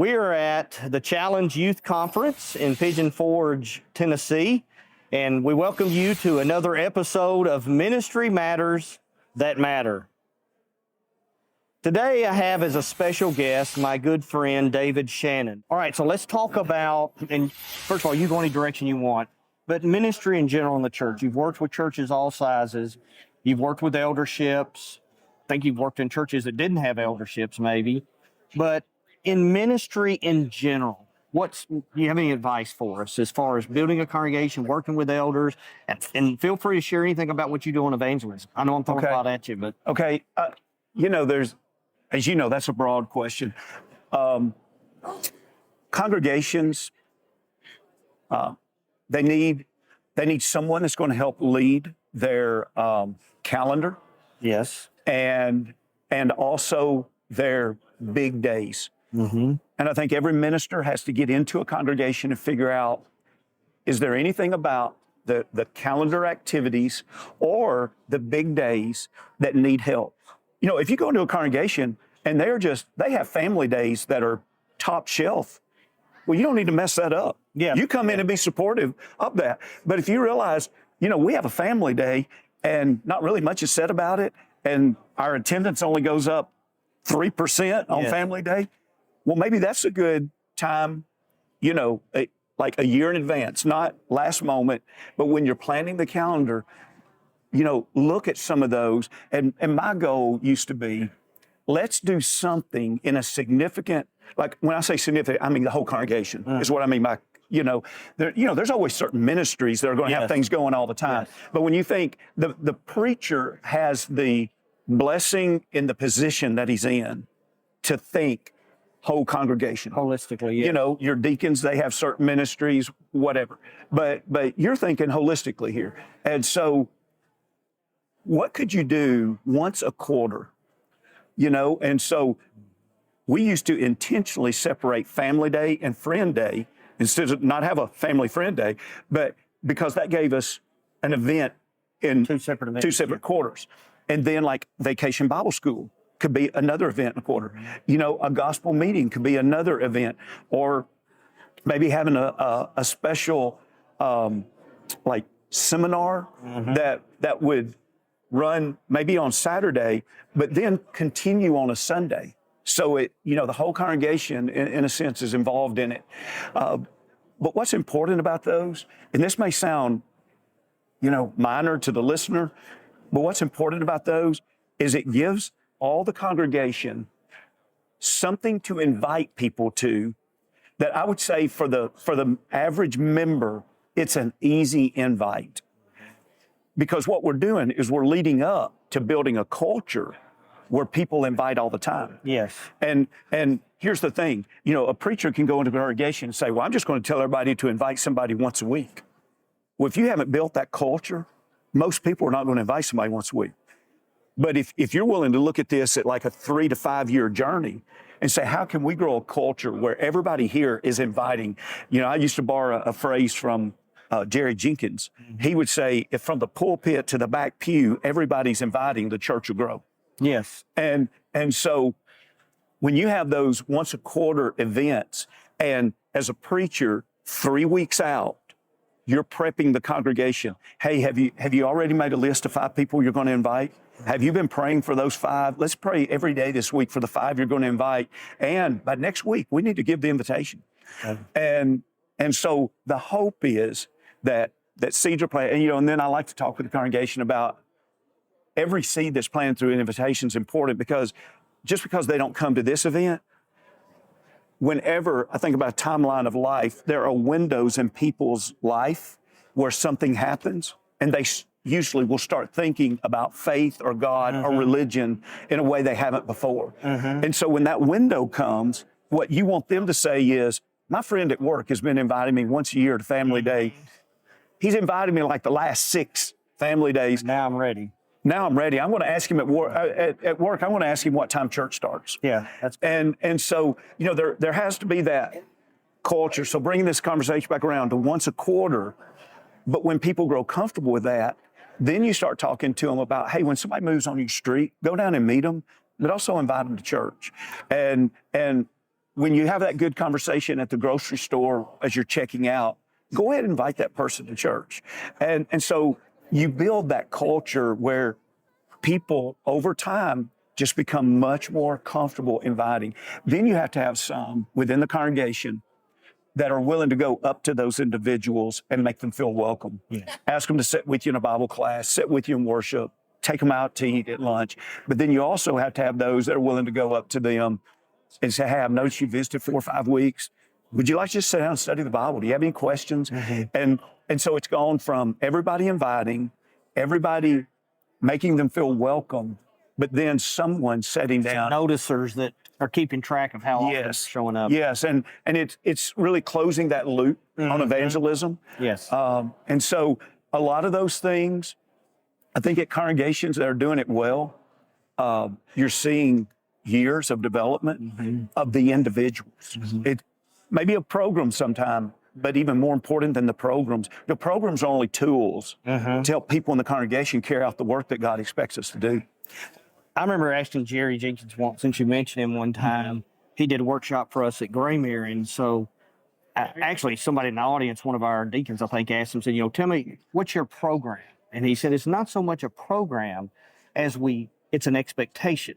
We are at the Challenge Youth Conference in Pigeon Forge, Tennessee, and we welcome you to another episode of Ministry Matters That Matter. Today I have as a special guest my good friend David Shannon. All right, so let's talk about, and first of all, you go any direction you want, but ministry in general in the church. You've worked with churches all sizes. You've worked with elderships. I think you've worked in churches that didn't have elderships maybe. But in ministry in general, do you have any advice for us as far as building a congregation, working with elders, and feel free to share anything about what you do in evangelism. I know I'm throwing a lot at you, but. Okay. As you know, that's a broad question. Congregations, they need someone that's going to help lead their calendar. Yes. And also their big days. Mm-hmm. And I think every minister has to get into a congregation and figure out, is there anything about the calendar activities or the big days that need help? You know, if you go into a congregation and they have family days that are top shelf, well, you don't need to mess that up. Yeah. You come in and be supportive of that. But if you realize, we have a family day and not really much is said about it, and our attendance only goes up 3% on family day, well, maybe that's a good time, like a year in advance, not last moment, but when you're planning the calendar, look at some of those. And my goal used to be, let's do something in a significant, like when I say significant, I mean the whole congregation is what I mean by, there's always certain ministries that are going to have things going all the time. Yes. But when you think the preacher has the blessing in the position that he's in to think whole congregation. Holistically, yes. Your deacons, they have certain ministries, whatever. But you're thinking holistically here. And so what could you do once a quarter? And so we used to intentionally separate family day and friend day instead of not have a family friend day, but because that gave us an event in two separate quarters. And then like Vacation Bible School could be another event in a quarter. A gospel meeting could be another event, or maybe having a special like seminar that would run maybe on Saturday, but then continue on a Sunday. So the whole congregation in a sense is involved in it. But what's important about those, and this may sound, minor to the listener, but what's important about those is it gives all the congregation something to invite people to that I would say for the average member, it's an easy invite. Because what we're doing is we're leading up to building a culture where people invite all the time. Yes. And here's the thing, a preacher can go into a congregation and say, well, I'm just going to tell everybody to invite somebody once a week. Well, if you haven't built that culture, most people are not going to invite somebody once a week. But if you're willing to look at this at like a 3 to 5 year journey and say, how can we grow a culture where everybody here is inviting? I used to borrow a phrase from Jerry Jenkins. He would say, if from the pulpit to the back pew, everybody's inviting, the church will grow. Yes. And so when you have those once a quarter events, and as a preacher, 3 weeks out, you're prepping the congregation. Hey, have you already made a list of 5 people you're going to invite? Have you been praying for those 5? Let's pray every day this week for the 5 you're going to invite. And by next week, we need to give the invitation. Okay. And so the hope is that seeds are planted. And then I like to talk with the congregation about every seed that's planted through an invitation is important, because just because they don't come to this event, whenever I think about a timeline of life, there are windows in people's life where something happens and they usually will start thinking about faith or God or religion in a way they haven't before. And so when that window comes, what you want them to say is, my friend at work has been inviting me once a year to family day. He's invited me like the last 6 family days. Now I'm ready. I'm going to ask him at work. I want to ask him what time church starts. Yeah, that's good. And so there has to be that culture. So bringing this conversation back around to once a quarter, but when people grow comfortable with that, then you start talking to them about, hey, when somebody moves on your street, go down and meet them, but also invite them to church. And when you have that good conversation at the grocery store as you're checking out, go ahead and invite that person to church. And so you build that culture where people over time just become much more comfortable inviting. Then you have to have some within the congregation that are willing to go up to those individuals and make them feel welcome. Yes. Ask them to sit with you in a Bible class, sit with you in worship, take them out to eat at lunch. But then you also have to have those that are willing to go up to them and say, hey, I've noticed you visited 4 or 5 weeks. Would you like to just sit down and study the Bible? Do you have any questions? And so it's gone from everybody inviting, everybody making them feel welcome, but then someone sitting down. Noticers that are keeping track of how often they're showing up. Yes, and it's really closing that loop on evangelism. Yes. And so a lot of those things, I think at congregations that are doing it well, you're seeing years of development of the individuals. It may be a program sometime, but even more important than the programs are only tools to help people in the congregation carry out the work that God expects us to do. I remember asking Jerry Jenkins once, since you mentioned him one time, he did a workshop for us at Graymere. And so actually somebody in the audience, one of our deacons, I think, asked him, said, tell me, what's your program? And he said, it's not so much a program as it's an expectation.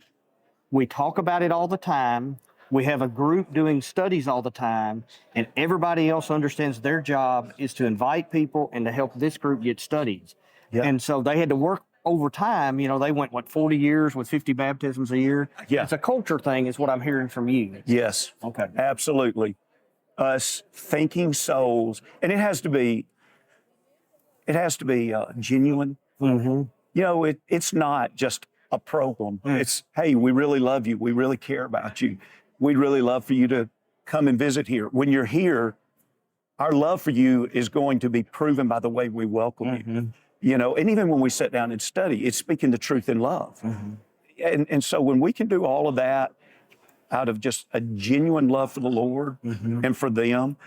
We talk about it all the time. We have a group doing studies all the time, and everybody else understands their job is to invite people and to help this group get studies. Yep. And so they had to work over time. They went, 40 years with 50 baptisms a year? Yeah. It's a culture thing is what I'm hearing from you. Yes. Okay. Absolutely. Us thinking souls, and it has to be genuine. It's not just a program. It's, hey, we really love you. We really care about you. We'd really love for you to come and visit here. When you're here, our love for you is going to be proven by the way we welcome you. And even when we sit down and study, it's speaking the truth in love. And so when we can do all of that out of just a genuine love for the Lord and for them,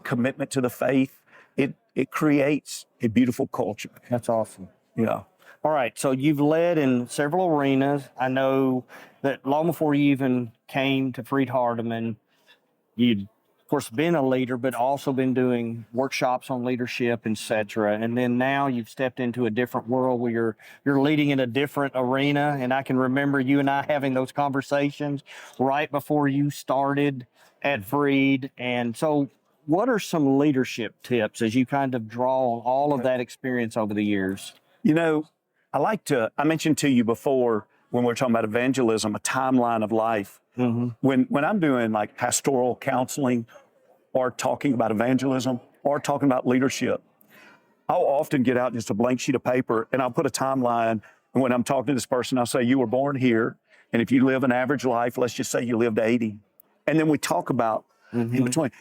commitment to the faith, it creates a beautiful culture. That's awesome. Yeah. All right, so you've led in several arenas. I know that long before you even came to Freed Hardeman, you'd, of course, been a leader, but also been doing workshops on leadership, et cetera. And then now you've stepped into a different world where you're leading in a different arena. And I can remember you and I having those conversations right before you started at Freed. And so what are some leadership tips as you kind of draw on all of that experience over the years? I mentioned to you before when we were talking about evangelism, a timeline of life. When I'm doing like pastoral counseling or talking about evangelism or talking about leadership, I'll often get out just a blank sheet of paper and I'll put a timeline. And when I'm talking to this person, I'll say, you were born here. And if you live an average life, let's just say you lived 80. And then we talk about in between.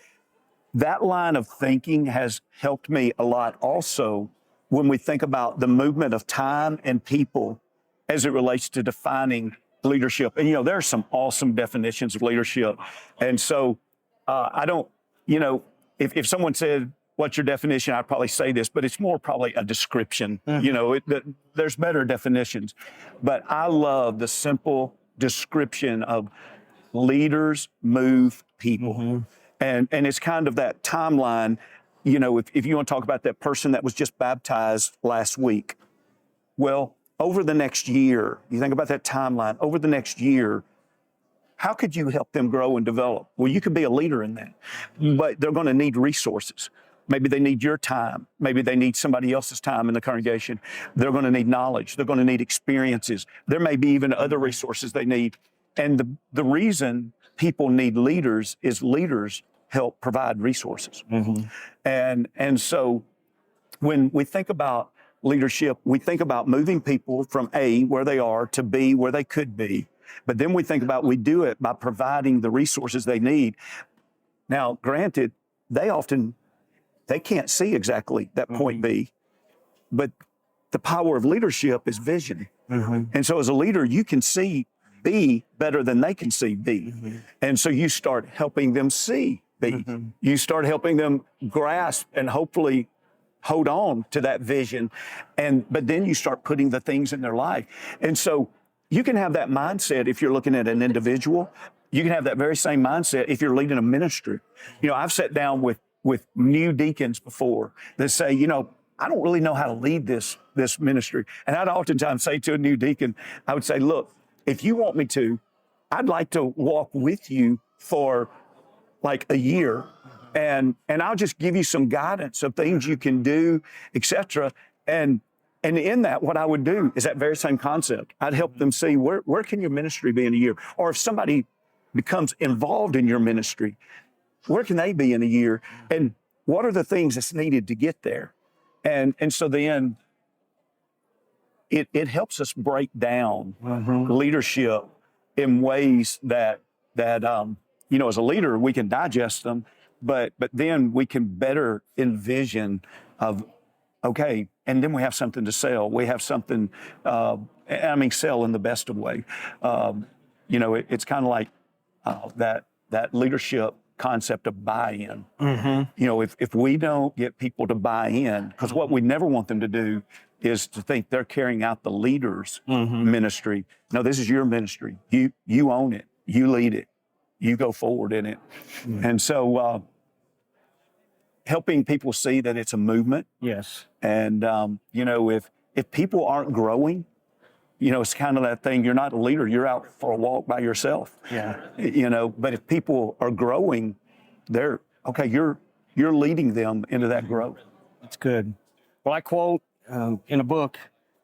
That line of thinking has helped me a lot also when we think about the movement of time and people as it relates to defining leadership. And, there are some awesome definitions of leadership. And so I don't, if someone said, what's your definition? I'd probably say this, but it's more probably a description. There's better definitions. But I love the simple description of leaders move people. And it's kind of that timeline. If you want to talk about that person that was just baptized last week, well, over the next year, you think about that timeline, over the next year, how could you help them grow and develop? Well, you could be a leader in that, but they're going to need resources. Maybe they need your time. Maybe they need somebody else's time in the congregation. They're going to need knowledge. They're going to need experiences. There may be even other resources they need. And the reason people need leaders is leaders help provide resources. And so when we think about leadership, we think about moving people from A, where they are, to B, where they could be. But then we think about we do it by providing the resources they need. Now, granted, they can't see exactly that point B, but the power of leadership is vision. And so as a leader, you can see B better than they can see B. And so you start helping them see B. You start helping them grasp and hopefully hold on to that vision. But then you start putting the things in their life. And so you can have that mindset if you're looking at an individual. you can have that very same mindset if you're leading a ministry. You know, I've sat down with new deacons before that say, you know, I don't really know how to lead this ministry. And I'd oftentimes say to a new deacon, I would say, look, if you want me to, I'd like to walk with you for like a year, and I'll just give you some guidance of things you can do, etc. And in that, what I would do is that very same concept. I'd help them see where can your ministry be in a year, or if somebody becomes involved in your ministry, where can they be in a year, and what are the things that's needed to get there, and so then it helps us break down leadership in ways that you know, as a leader, we can digest them, but then we can better envision of, okay, and then we have something to sell. We have something, I mean, sell in the best of way. You know, it's kind of like that leadership concept of buy-in. You know, if we don't get people to buy in, because what we never want them to do is to think they're carrying out the leader's ministry. No, this is your ministry. You own it. You lead it. You go forward in it. And so helping people see that it's a movement. Yes. And, you know, if people aren't growing, you know, it's kind of that thing, you're not a leader, you're out for a walk by yourself. Yeah. You know, but if people are growing, okay, you're leading them into that growth. That's good. Well, I quote in a book,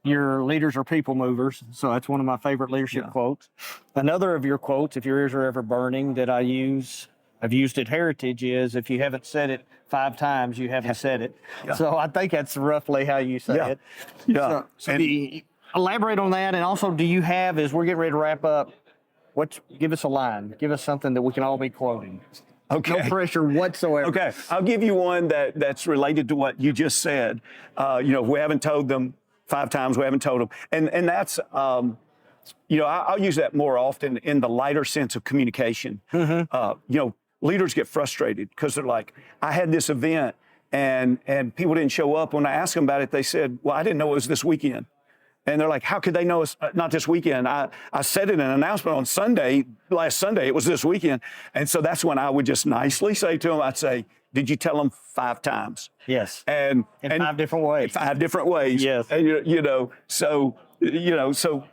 your leaders are people movers. So that's one of my favorite leadership quotes. Another of your quotes, if your ears are ever burning, that I've used at Heritage is, if you haven't said it 5 times, you haven't said it. So I think that's roughly how you say it. Yeah. So elaborate on that. And also, do you have, as we're getting ready to wrap up, give us a line. Give us something that we can all be quoting. Okay. No pressure whatsoever. Okay. I'll give you one that's related to what you just said. You know, we haven't told them 5 times, we haven't told them. And that's, you know, I'll use that more often in the lighter sense of communication. You know, leaders get frustrated because they're like, I had this event and people didn't show up. When I asked them about it, they said, well, I didn't know it was this weekend. And they're like, how could they know it's not this weekend? I said in an announcement on last Sunday, it was this weekend. And so that's when I would just nicely say to them, I'd say, did you tell them 5 times? Yes. And in 5 different ways. 5 different ways. Yes. And you know, so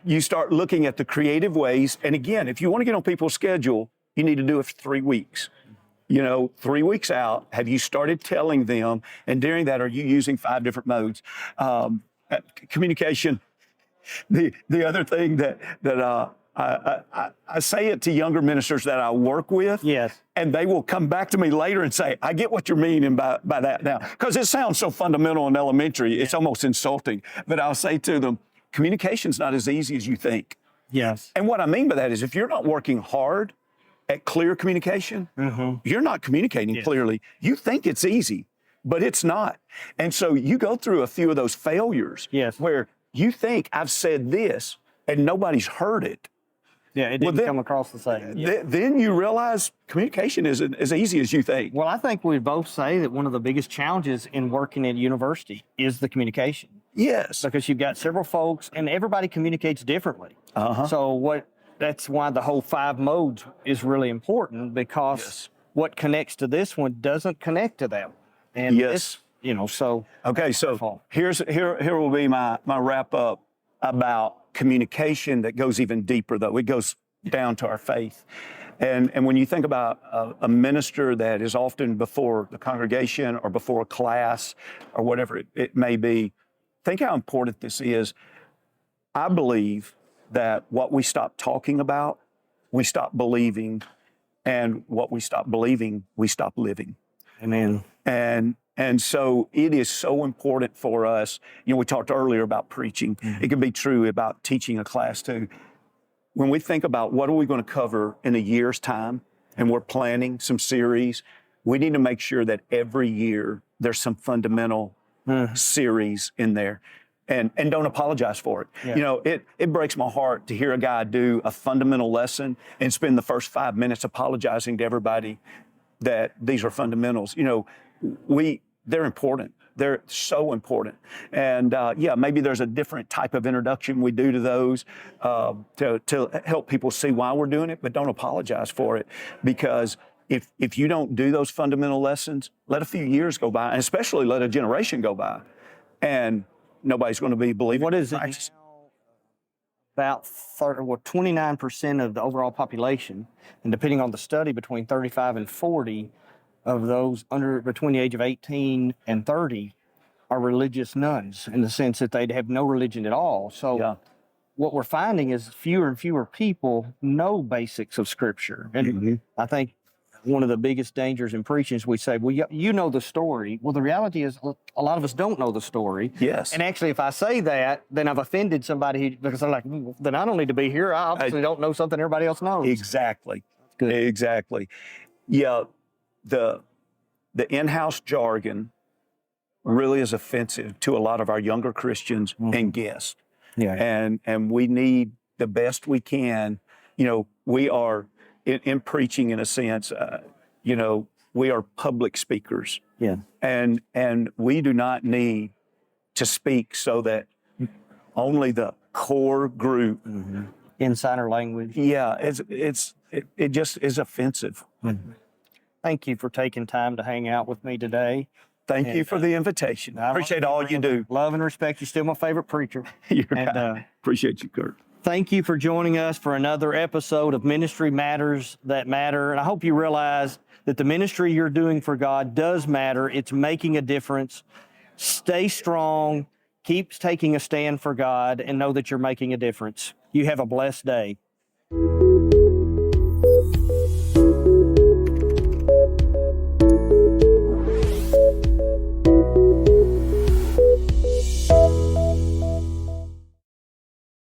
you start looking at the creative ways. And again, if you want to get on people's schedule, you need to do it for 3 weeks. You know, 3 weeks out, have you started telling them? And during that, are you using 5 different modes? Communication. The other thing that I say it to younger ministers that I work with. Yes. And they will come back to me later and say, I get what you're meaning by that now. Because it sounds so fundamental and elementary, it's almost insulting. But I'll say to them, communication's not as easy as you think. Yes. And what I mean by that is if you're not working hard at clear communication, you're not communicating clearly. You think it's easy, but it's not. And so you go through a few of those failures where you think I've said this and nobody's heard it. Yeah, it didn't come across the same. Then you realize communication isn't as easy as you think. Well, I think we both say that one of the biggest challenges in working at university is the communication. Yes. Because you've got several folks and everybody communicates differently. So that's why the whole 5 modes is really important, because what connects to this one doesn't connect to that one. And it's, you know, so. Okay, so here will be my wrap up about communication that goes even deeper, though. It goes down to our faith. And when you think about a minister that is often before the congregation or before a class or whatever it may be, think how important this is. I believe that what we stop talking about, we stop believing, and what we stop believing, we stop living. Amen. And so it is so important for us. You know, we talked earlier about preaching. It can be true about teaching a class too. When we think about what are we going to cover in a year's time, and we're planning some series, we need to make sure that every year there's some fundamental series in there. And don't apologize for it. You know, it breaks my heart to hear a guy do a fundamental lesson and spend the first 5 minutes apologizing to everybody that these are fundamentals. You know, they're important. They're so important. And yeah, maybe there's a different type of introduction we do to those to help people see why we're doing it, but don't apologize for it. Because if you don't do those fundamental lessons, let a few years go by, and especially let a generation go by, and nobody's going to be believing. What is it now? About 29% of the overall population, and depending on the study, between 35 and 40 of those between the age of 18 and 30 are religious nuns, in the sense that they have no religion at all. So Yeah. what we're finding is fewer and fewer people know basics of Scripture. And I think one of the biggest dangers in preaching is we say, well, you know the story. Well, the reality is a lot of us don't know the story. Yes. And actually, if I say that, then I've offended somebody because they're like, then I don't need to be here. I obviously don't know something everybody else knows. Exactly. Good. Exactly. Yeah. The in-house jargon really is offensive to a lot of our younger Christians and guests. Yeah. And we need the best we can. You know, we are in preaching, in a sense, you know, we are public speakers. Yeah. And we do not need to speak so that only the core group. Insider language. Yeah, it just is offensive. Thank you for taking time to hang out with me today. Thank you for the invitation. I appreciate all you do. Love and respect. You're still my favorite preacher. Appreciate you, Kurt. Thank you for joining us for another episode of Ministry Matters That Matter. And I hope you realize that the ministry you're doing for God does matter. It's making a difference. Stay strong. Keep taking a stand for God, and know that you're making a difference. You have a blessed day.